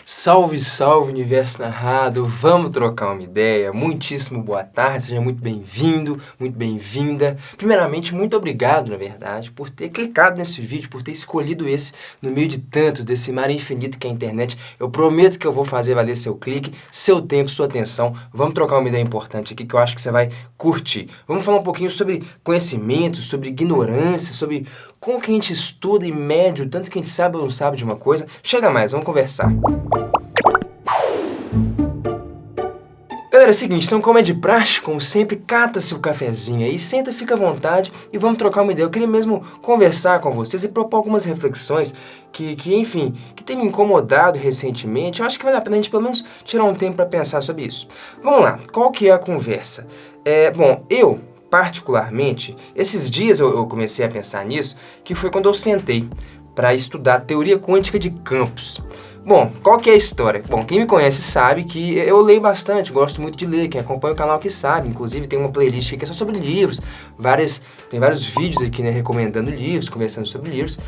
Salve, salve, universo narrado, vamos trocar uma ideia, muitíssimo boa tarde, seja muito bem-vindo, muito bem-vinda. Primeiramente, muito obrigado, na verdade, por ter clicado nesse vídeo, por ter escolhido esse no meio de tantos, desse mar infinito que é a internet. Eu prometo que eu vou fazer valer seu clique, seu tempo, sua atenção. Vamos trocar uma ideia importante aqui que eu acho que você vai curtir. Vamos falar um pouquinho sobre conhecimento, sobre ignorância, sobre como que a gente estuda e mede o tanto que a gente sabe ou não sabe de uma coisa. Chega mais, vamos conversar. Galera, é o seguinte, então como é de praxe, como sempre, cata seu cafezinho aí, senta, fica à vontade e vamos trocar uma ideia. Eu queria mesmo conversar com vocês e propor algumas reflexões que tem me incomodado recentemente. Eu acho que vale a pena a gente pelo menos tirar um tempo para pensar sobre isso. Vamos lá, qual que é a conversa? Eu particularmente, esses dias eu comecei a pensar nisso, que foi quando eu sentei para estudar teoria quântica de campos. Bom, qual que é a história? Bom, quem me conhece sabe que eu leio bastante, gosto muito de ler, quem acompanha o canal que sabe, inclusive tem uma playlist que é só sobre livros, tem vários vídeos aqui, né, recomendando livros, conversando sobre livros,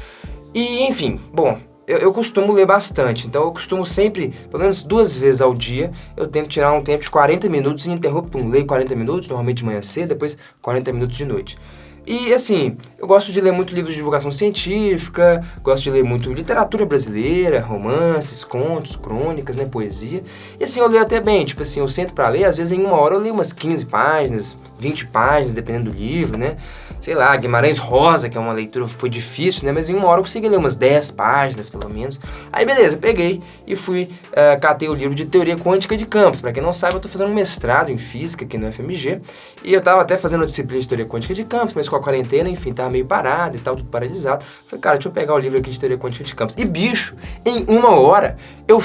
e enfim, bom, eu costumo ler bastante, então eu costumo sempre, pelo menos 2 vezes ao dia, eu tento tirar um tempo de 40 minutos ininterrupto, leio 40 minutos, normalmente de manhã cedo, depois 40 minutos de noite. E assim, eu gosto de ler muito livros de divulgação científica, gosto de ler muito literatura brasileira, romances, contos, crônicas, né, poesia. E assim, eu leio até bem, tipo assim, eu sento pra ler, às vezes em 1 hora eu leio umas 15 páginas, 20 páginas, dependendo do livro, né. Sei lá, Guimarães Rosa, que é uma leitura, foi difícil, né, mas em 1 hora eu consegui ler umas 10 páginas, pelo menos. Aí beleza, peguei e catei o livro de Teoria Quântica de Campos. Pra quem não sabe, eu tô fazendo um mestrado em Física aqui no FMG, e eu tava até fazendo uma disciplina de Teoria Quântica de Campos, mas com a quarentena, enfim, tava meio parado e tal, tudo paralisado. Falei, cara, deixa eu pegar o livro aqui de Teoria Quântica de Campos. E bicho, em 1 hora, eu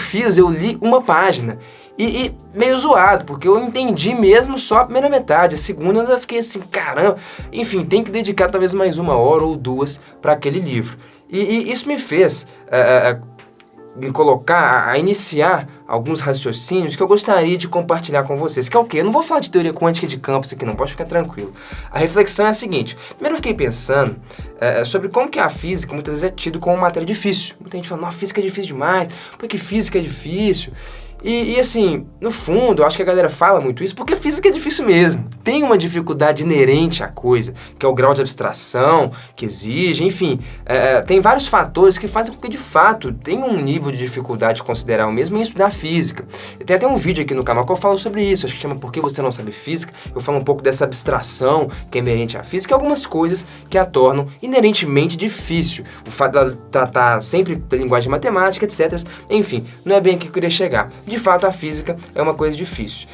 li uma página. E meio zoado, porque eu entendi mesmo só a primeira metade, a segunda eu ainda fiquei assim, caramba, enfim, tem que dedicar talvez mais 1 hora ou 2 para aquele livro. E isso me fez me colocar a iniciar alguns raciocínios que eu gostaria de compartilhar com vocês, que é o quê? Eu não vou falar de teoria quântica de campos aqui não, pode ficar tranquilo. A reflexão é a seguinte, primeiro eu fiquei pensando sobre como que a física muitas vezes é tido como uma matéria difícil. Muita gente fala, não, física é difícil demais, porque física é difícil. E assim, no fundo, eu acho que a galera fala muito isso porque física é difícil mesmo. Tem uma dificuldade inerente à coisa, que é o grau de abstração que exige, enfim. Tem vários fatores que fazem com que, de fato, tenha um nível de dificuldade considerável mesmo em estudar física. Tem até um vídeo aqui no canal que eu falo sobre isso, acho que chama Por que Você Não Sabe Física. Eu falo um pouco dessa abstração que é inerente à física e algumas coisas que a tornam inerentemente difícil. O fato dela tratar sempre da linguagem matemática, etc. Enfim, não é bem aqui que eu queria chegar. De fato, a física é uma coisa difícil.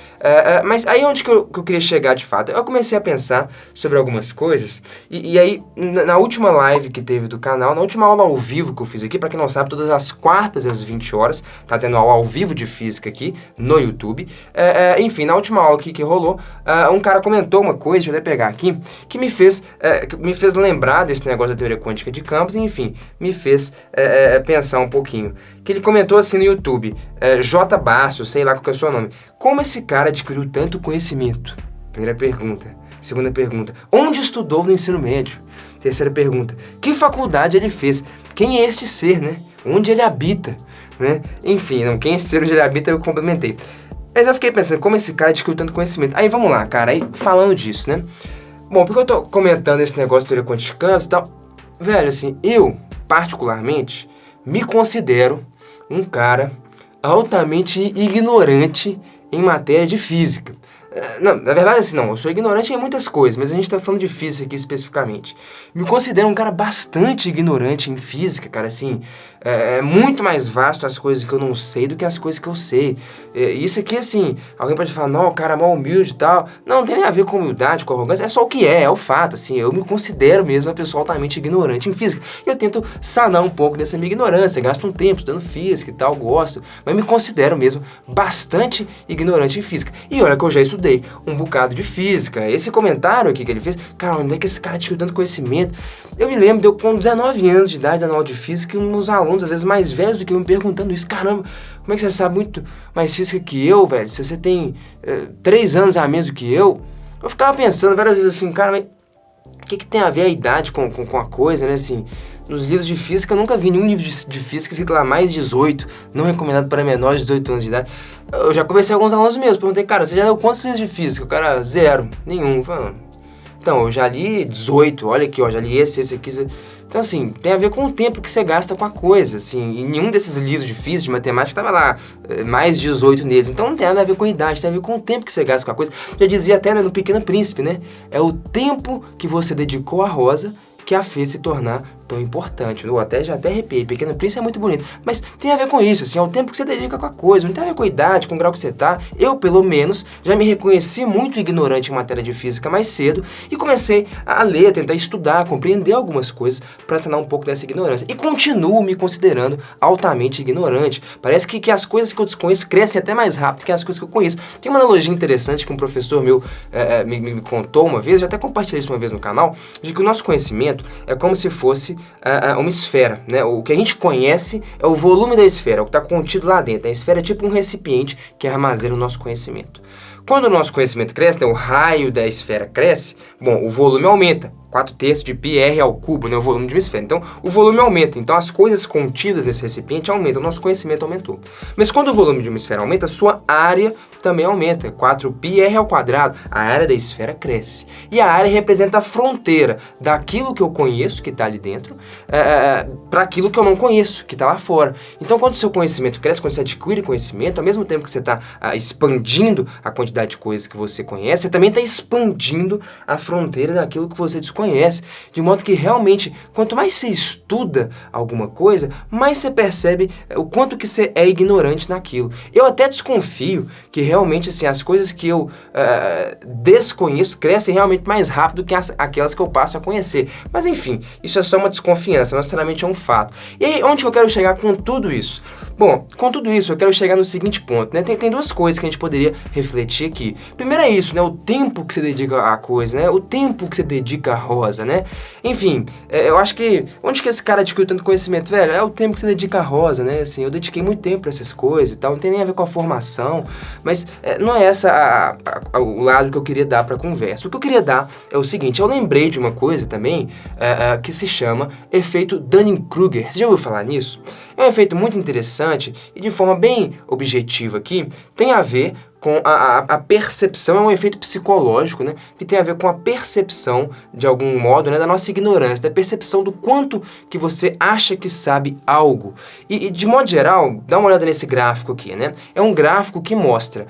Mas aí onde que eu queria chegar de fato? Eu comecei a pensar sobre algumas coisas, e aí, na última live que teve do canal, na última aula ao vivo que eu fiz aqui, pra quem não sabe, todas as quartas às 20 horas, tá tendo aula ao vivo de física aqui no YouTube. Enfim, na última aula aqui que rolou, um cara comentou uma coisa, deixa eu até pegar aqui, que me fez lembrar desse negócio da teoria quântica de campos, e enfim, me fez pensar um pouquinho. Que ele comentou assim no YouTube, J. Basso, sei lá qual que é o seu nome. Como esse cara adquiriu tanto conhecimento? Primeira pergunta. Segunda pergunta, onde estudou no ensino médio? Terceira pergunta, que faculdade ele fez? Quem é esse ser, né? Onde ele habita? Né? Enfim, não, quem é esse ser, onde ele habita, eu complementei. Mas eu fiquei pensando, como esse cara adquiriu tanto conhecimento? Aí vamos lá, cara, aí falando disso, né? Bom, porque eu tô comentando esse negócio de teoria quântica de campos e tal, velho, assim, eu, particularmente, me considero um cara altamente ignorante em matéria de física. Não, na verdade assim, não, eu sou ignorante em muitas coisas, mas a gente tá falando de física aqui especificamente. Me considero um cara bastante ignorante em física, cara, assim, é muito mais vasto as coisas que eu não sei do que as coisas que eu sei. Isso aqui, assim, alguém pode falar, não, o cara é mal humilde e tal. Não tem nada a ver com humildade, com arrogância, é só o que é o fato, assim, eu me considero mesmo uma pessoa altamente ignorante em física. E eu tento sanar um pouco dessa minha ignorância, gasto um tempo estudando física e tal, gosto, mas me considero mesmo bastante ignorante em física. E olha que eu já estudei um bocado de física. Esse comentário aqui que ele fez, cara, onde é que esse cara tinha tanto conhecimento? Eu me lembro, eu com 19 anos de idade dando aula de física, e uns alunos, às vezes mais velhos do que eu, me perguntando isso, caramba, como é que você sabe muito mais física que eu, velho? Se você tem 3 anos a menos do que eu ficava pensando várias vezes assim, cara, mas o que tem a ver a idade com a coisa, né, assim? nos livros de física, eu nunca vi nenhum livro de física escrito lá mais 18, não recomendado para menores de 18 anos de idade. Eu já conversei com alguns alunos meus, perguntei, cara, você já leu quantos livros de física? O cara, 0, nenhum. Falei, então, eu já li 18, olha aqui, ó, já li esse aqui. Então, assim, tem a ver com o tempo que você gasta com a coisa, assim, e nenhum desses livros de física, de matemática, tava lá, mais 18 neles. Então, não tem nada a ver com a idade, tem a ver com o tempo que você gasta com a coisa. Já dizia até, né, no Pequeno Príncipe, né? É o tempo que você dedicou à rosa que a fez se tornar tão importante. Eu já até arrepiei. Pequeno Príncipe é muito bonito, mas tem a ver com isso, assim, é o tempo que você dedica com a coisa, não tem a ver com a idade, com o grau que você tá. Eu, pelo menos, já me reconheci muito ignorante em matéria de física mais cedo e comecei a ler, a tentar estudar, a compreender algumas coisas para sanar um pouco dessa ignorância. E continuo me considerando altamente ignorante. Parece que as coisas que eu desconheço crescem até mais rápido que as coisas que eu conheço. Tem uma analogia interessante que um professor meu me contou uma vez, eu até compartilhei isso uma vez no canal, de que o nosso conhecimento é como se fosse uma esfera, né? O que a gente conhece é o volume da esfera, o que está contido lá dentro. A esfera é tipo um recipiente que armazena o nosso conhecimento. Quando o nosso conhecimento cresce, né, o raio da esfera cresce, bom, o volume aumenta. 4/3 de πr ao cubo, né, o volume de uma esfera. Então, o volume aumenta. Então, as coisas contidas nesse recipiente aumentam. O nosso conhecimento aumentou. Mas quando o volume de uma esfera aumenta, sua área também aumenta. 4πr ao quadrado. A área da esfera cresce. E a área representa a fronteira daquilo que eu conheço, que está ali dentro, para aquilo que eu não conheço, que está lá fora. Então, quando o seu conhecimento cresce, quando você adquire conhecimento, ao mesmo tempo que você está expandindo a quantidade de coisas que você conhece, você também está expandindo a fronteira daquilo que você desconhece. De modo que realmente, quanto mais você estuda alguma coisa, mais você percebe o quanto que você é ignorante naquilo. Eu até desconfio que realmente assim, as coisas que eu desconheço crescem realmente mais rápido que aquelas que eu passo a conhecer. Mas enfim, isso é só uma desconfiança, não necessariamente é um fato. E aí, onde que eu quero chegar com tudo isso? Bom, com tudo isso eu quero chegar no seguinte ponto, né? Tem duas coisas que a gente poderia refletir aqui. Primeiro é isso, né? O tempo que você dedica à coisa, né? O tempo que você dedica à rosa, né? Enfim, eu acho que... Onde que esse cara adquiriu tanto conhecimento, velho? É o tempo que você dedica à rosa, né? Assim, eu dediquei muito tempo pra essas coisas e tal, não tem nem a ver com a formação, mas não é essa o lado que eu queria dar pra conversa. O que eu queria dar é o seguinte, eu lembrei de uma coisa também que se chama efeito Dunning-Kruger. Você já ouviu falar nisso? É um efeito muito interessante e de forma bem objetiva aqui, tem a ver com a percepção, é um efeito psicológico, né? Que tem a ver com a percepção, de algum modo, né, da nossa ignorância, da percepção do quanto que você acha que sabe algo. E de modo geral, dá uma olhada nesse gráfico aqui, né? É um gráfico que mostra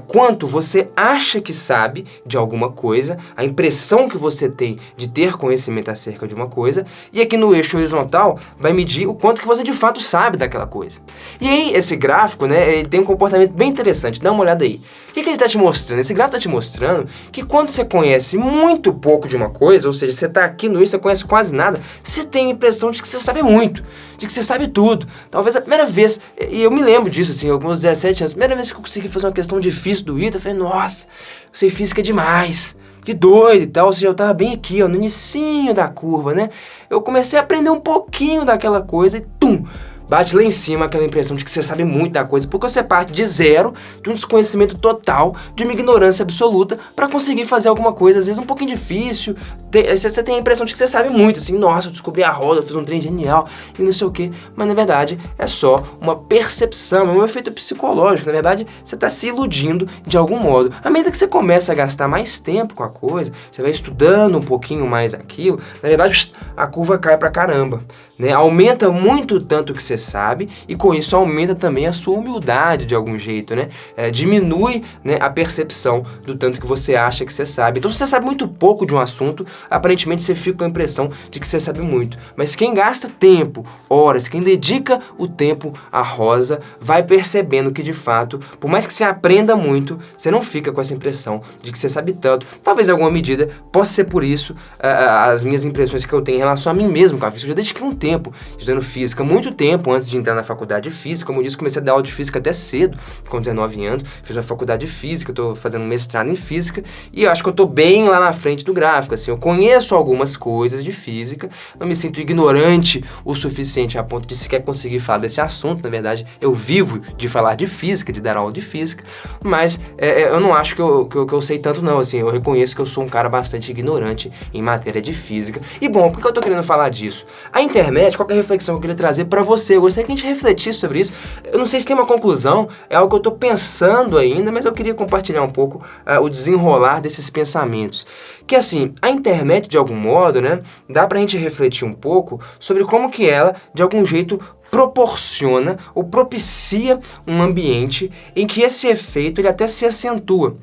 quanto você acha que sabe de alguma coisa, a impressão que você tem de ter conhecimento acerca de uma coisa, e aqui no eixo horizontal vai medir o quanto que você de fato sabe daquela coisa. E aí, esse gráfico, né, ele tem um comportamento bem interessante, dá uma olhada aí. O que ele está te mostrando? Esse gráfico está te mostrando que quando você conhece muito pouco de uma coisa, ou seja, você está aqui no eixo, você conhece quase nada, você tem a impressão de que você sabe muito, de que você sabe tudo. Talvez a primeira vez, e eu me lembro disso, assim, eu com uns 17 anos, a primeira vez que eu consegui fazer uma questão difícil do ITA, eu falei, nossa, eu sei física demais. Que doido e tal, ou seja, eu tava bem aqui, ó, no inicinho da curva, né? Eu comecei a aprender um pouquinho daquela coisa e tum! Bate lá em cima aquela impressão de que você sabe muito da coisa, porque você parte de zero, de um desconhecimento total, de uma ignorância absoluta, para conseguir fazer alguma coisa, às vezes um pouquinho difícil. Você tem a impressão de que você sabe muito, assim, nossa, eu descobri a roda, eu fiz um trem genial, e não sei o quê. Mas na verdade é só uma percepção, é um efeito psicológico. Na verdade, você está se iludindo de algum modo. À medida que você começa a gastar mais tempo com a coisa, você vai estudando um pouquinho mais aquilo, na verdade a curva cai pra caramba, né? Aumenta muito tanto que você sabe, e com isso aumenta também a sua humildade de algum jeito, né? Diminui, né, a percepção do tanto que você acha que você sabe. Então, se você sabe muito pouco de um assunto, aparentemente você fica com a impressão de que você sabe muito. Mas quem gasta tempo, horas, quem dedica o tempo à rosa, vai percebendo que, de fato, por mais que você aprenda muito, você não fica com essa impressão de que você sabe tanto. Talvez em alguma medida possa ser por isso as minhas impressões que eu tenho em relação a mim mesmo com a física. Eu já dediquei um tempo estudando física, muito tempo antes de entrar na faculdade de física. Como eu disse, comecei a dar aula de física até cedo, com 19 anos, fiz uma faculdade de física, estou fazendo um mestrado em física, e eu acho que eu estou bem lá na frente do gráfico, assim, conheço algumas coisas de física, não me sinto ignorante o suficiente a ponto de sequer conseguir falar desse assunto. Na verdade, eu vivo de falar de física, de dar aula de física, mas eu não acho que eu sei tanto não, assim, eu reconheço que eu sou um cara bastante ignorante em matéria de física. E bom, por que eu tô querendo falar disso? A internet, qual que é a reflexão que eu queria trazer pra você? Eu gostaria que a gente refletisse sobre isso. Eu não sei se tem uma conclusão, é algo que eu tô pensando ainda, mas eu queria compartilhar um pouco o desenrolar desses pensamentos. Que assim, a internet, de algum modo, né, dá pra gente refletir um pouco sobre como que ela, de algum jeito, proporciona ou propicia um ambiente em que esse efeito ele até se acentua.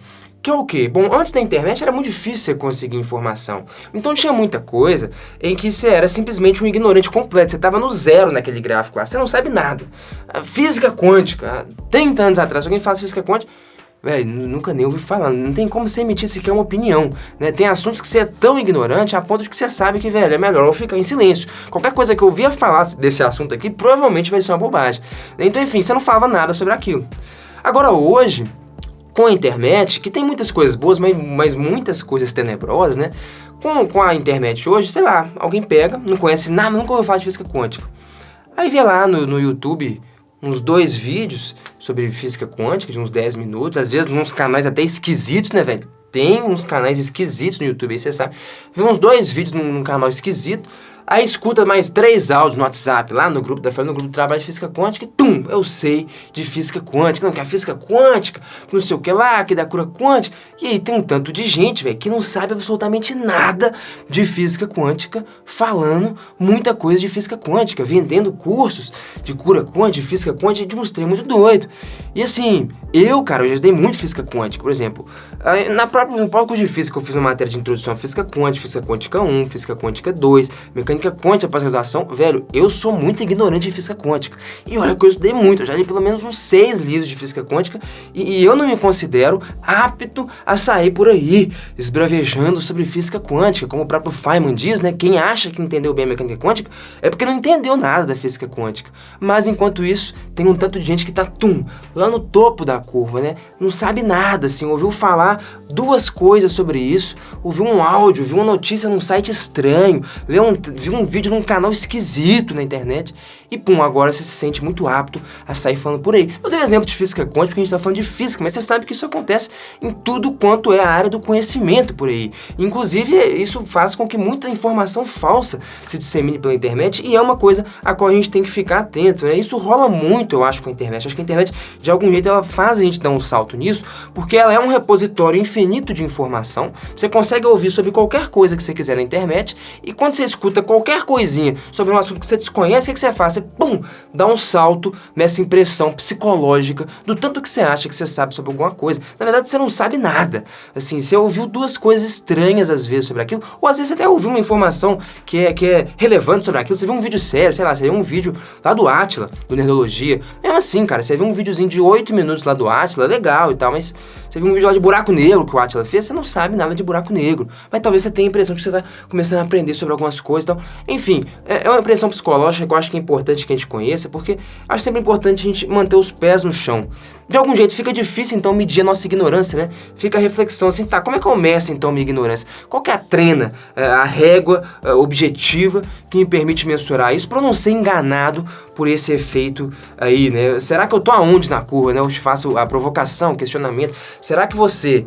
Que é o quê? Bom, antes da internet era muito difícil você conseguir informação. Então tinha muita coisa em que você era simplesmente um ignorante completo. Você estava no zero naquele gráfico lá. Você não sabe nada. A física quântica, há 30 anos atrás, alguém fala física quântica, velho, nunca nem ouvi falar. Não tem como você emitir sequer uma opinião, né? Tem assuntos que você é tão ignorante a ponto de que você sabe que, velho, é melhor eu ficar em silêncio. Qualquer coisa que eu ouvia falar desse assunto aqui, provavelmente vai ser uma bobagem. Então, enfim, você não falava nada sobre aquilo. Agora, hoje, com a internet, que tem muitas coisas boas, mas muitas coisas tenebrosas, né? Com a internet hoje, sei lá, alguém pega, não conhece nada, nunca ouviu falar de física quântica. Aí vê lá no YouTube uns 2 vídeos sobre física quântica, de uns 10 minutos, às vezes uns canais até esquisitos, né, velho? Tem uns canais esquisitos no YouTube, aí você sabe. Vê uns 2 vídeos num canal esquisito, aí escuta mais 3 áudios no WhatsApp, lá no grupo da família, no grupo de trabalho de física quântica, e tum, eu sei de física quântica, não, que é física quântica, que não sei o que lá, que é da cura quântica. E aí tem um tanto de gente, velho, que não sabe absolutamente nada de física quântica, falando muita coisa de física quântica, vendendo cursos de cura quântica, de física quântica, de uns trem muito doido. E assim, cara, eu já estudei muito física quântica, por exemplo, no próprio curso de física eu fiz uma matéria de introdução à física quântica 1, física quântica 2, mecânica quântica pós-graduação. Velho, eu sou muito ignorante de física quântica. E olha que eu estudei muito, eu já li pelo menos uns 6 livros de física quântica e eu não me considero apto a sair por aí esbravejando sobre física quântica, como o próprio Feynman diz, né? Quem acha que entendeu bem a mecânica quântica é porque não entendeu nada da física quântica. Mas enquanto isso, tem um tanto de gente que tá lá no topo da curva, né? Não sabe nada, assim, ouviu falar 2 coisas sobre isso, ouviu um áudio, viu uma notícia num site estranho, viu um vídeo num canal esquisito na internet e pum, agora você se sente muito apto a sair falando por aí. Eu dei um exemplo de física quântica porque a gente tá falando de física, mas você sabe que isso acontece em tudo quanto é a área do conhecimento por aí. Inclusive, isso faz com que muita informação falsa se dissemine pela internet e é uma coisa a qual a gente tem que ficar atento, né? Isso rola muito, eu acho, com a internet. Acho que a internet, de algum jeito, ela faz a gente dar um salto nisso, porque ela é um repositório infinito de informação. Você consegue ouvir sobre qualquer coisa que você quiser na internet e quando você escuta qualquer coisinha sobre um assunto que você desconhece, o que você faz? Você, pum, dá um salto nessa impressão psicológica do tanto que você acha que você sabe sobre alguma coisa. Na verdade, você não sabe nada. Assim, você ouviu 2 coisas estranhas às vezes sobre aquilo, ou às vezes você até ouviu uma informação que é relevante sobre aquilo. Você viu um vídeo sério, sei lá, você viu um vídeo lá do Átila, do Nerdologia. Mesmo assim, cara, você viu um videozinho de 8 minutos lá do Átila, legal e tal, mas você viu um vídeo lá de buraco negro que o Átila fez, você não sabe nada de buraco negro. Mas talvez você tenha a impressão de que você tá começando a aprender sobre algumas coisas e tal. Enfim, é uma impressão psicológica que eu acho que é importante que a gente conheça, porque acho sempre importante a gente manter os pés no chão. De algum jeito fica difícil então medir a nossa ignorância, né? Fica a reflexão assim, tá, como é que eu meço então a minha ignorância? Qual que é a trena, a régua objetiva que me permite mensurar isso para eu não ser enganado por esse efeito aí, né? Será que eu tô aonde na curva, né? Eu te faço a provocação, o questionamento. Será que você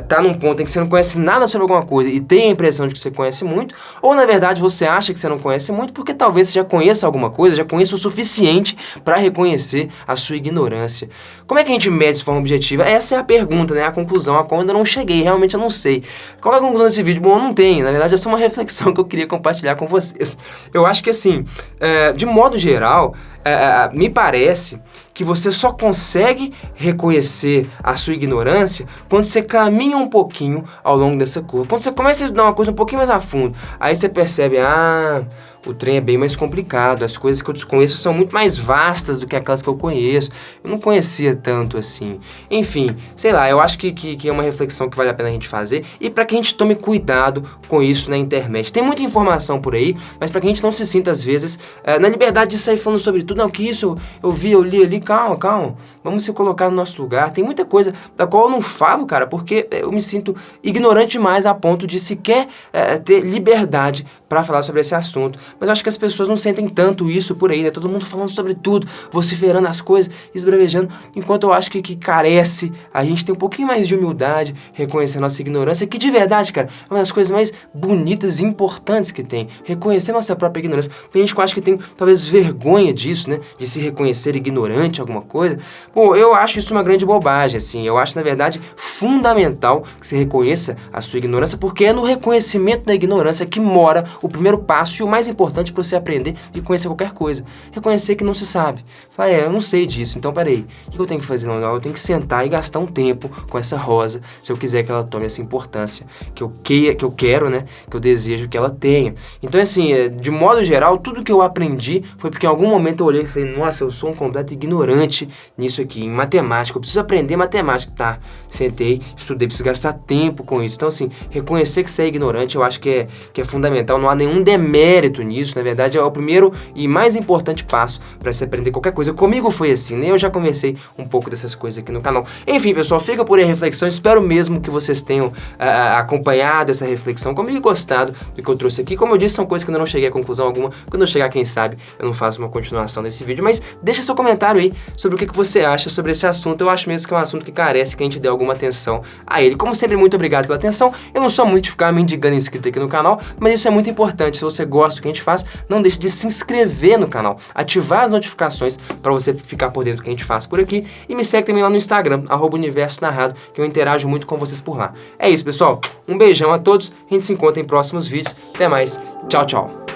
tá num ponto em que você não conhece nada sobre alguma coisa e tem a impressão de que você conhece muito? Ou na verdade você acha que você não conhece muito porque talvez você já conheça alguma coisa, já conheça o suficiente para reconhecer a sua ignorância? Como é que a gente mede de forma objetiva? Essa é a pergunta, né? A conclusão a qual eu ainda não cheguei, realmente eu não sei. Qual é a conclusão desse vídeo? Bom, eu não tenho. Na verdade, essa é uma reflexão que eu queria compartilhar com vocês. Eu acho que assim, de modo geral, me parece que você só consegue reconhecer a sua ignorância quando você caminha um pouquinho ao longo dessa curva. Quando você começa a estudar uma coisa um pouquinho mais a fundo, aí você percebe, o trem é bem mais complicado, as coisas que eu desconheço são muito mais vastas do que aquelas que eu conheço. Eu não conhecia tanto assim. Enfim, sei lá, eu acho que é uma reflexão que vale a pena a gente fazer e para que a gente tome cuidado com isso na internet. Tem muita informação por aí, mas para que a gente não se sinta às vezes na liberdade de sair falando sobre tudo. Não, que isso eu vi, eu li ali, calma. Vamos se colocar no nosso lugar. Tem muita coisa da qual eu não falo, cara, porque eu me sinto ignorante demais a ponto de sequer ter liberdade para falar sobre esse assunto. Mas eu acho que as pessoas não sentem tanto isso por aí, né? Todo mundo falando sobre tudo, vociferando as coisas, esbravejando, enquanto eu acho que carece a gente ter um pouquinho mais de humildade, reconhecer a nossa ignorância, que de verdade, cara, é uma das coisas mais bonitas e importantes que tem. Reconhecer nossa própria ignorância. Tem gente que eu acho que tem talvez vergonha disso, né? De se reconhecer ignorante em alguma coisa. Pô, eu acho isso uma grande bobagem, assim. Eu acho, na verdade, fundamental que você reconheça a sua ignorância, porque é no reconhecimento da ignorância que mora o primeiro passo e o mais importante para você aprender e conhecer qualquer coisa. Reconhecer que não se sabe. Falar, eu não sei disso, então peraí, o que eu tenho que fazer? Não, eu tenho que sentar e gastar um tempo com essa rosa, se eu quiser que ela tome essa importância que eu quero, né? Que eu desejo que ela tenha. Então, assim, de modo geral, tudo que eu aprendi foi porque em algum momento eu olhei e falei, nossa, eu sou um completo ignorante nisso aqui, em matemática, eu preciso aprender matemática. Tá, sentei, estudei, preciso gastar tempo com isso. Então, assim, reconhecer que você é ignorante, eu acho que é fundamental, não há nenhum demérito nisso, na verdade é o primeiro e mais importante passo para se aprender qualquer coisa. Comigo foi assim, né? Eu já conversei um pouco dessas coisas aqui no canal. Enfim, pessoal, fica por aí a reflexão, espero mesmo que vocês tenham acompanhado essa reflexão comigo e gostado do que eu trouxe aqui. Como eu disse, são coisas que eu ainda não cheguei a conclusão alguma. Quando eu chegar, quem sabe, eu não faço uma continuação desse vídeo, mas deixa seu comentário aí sobre o que você acha sobre esse assunto. Eu acho mesmo que é um assunto que carece que a gente dê alguma atenção a ele. Como sempre, muito obrigado pela atenção. Eu não sou muito de ficar me indigando inscrito aqui no canal, mas isso é muito importante. Se você gosta do que a gente faz, não deixe de se inscrever no canal, ativar as notificações para você ficar por dentro do que a gente faz por aqui e me segue também lá no Instagram, @Universo Narrado, que eu interajo muito com vocês por lá. É isso, pessoal. Um beijão a todos, a gente se encontra em próximos vídeos. Até mais. Tchau, tchau.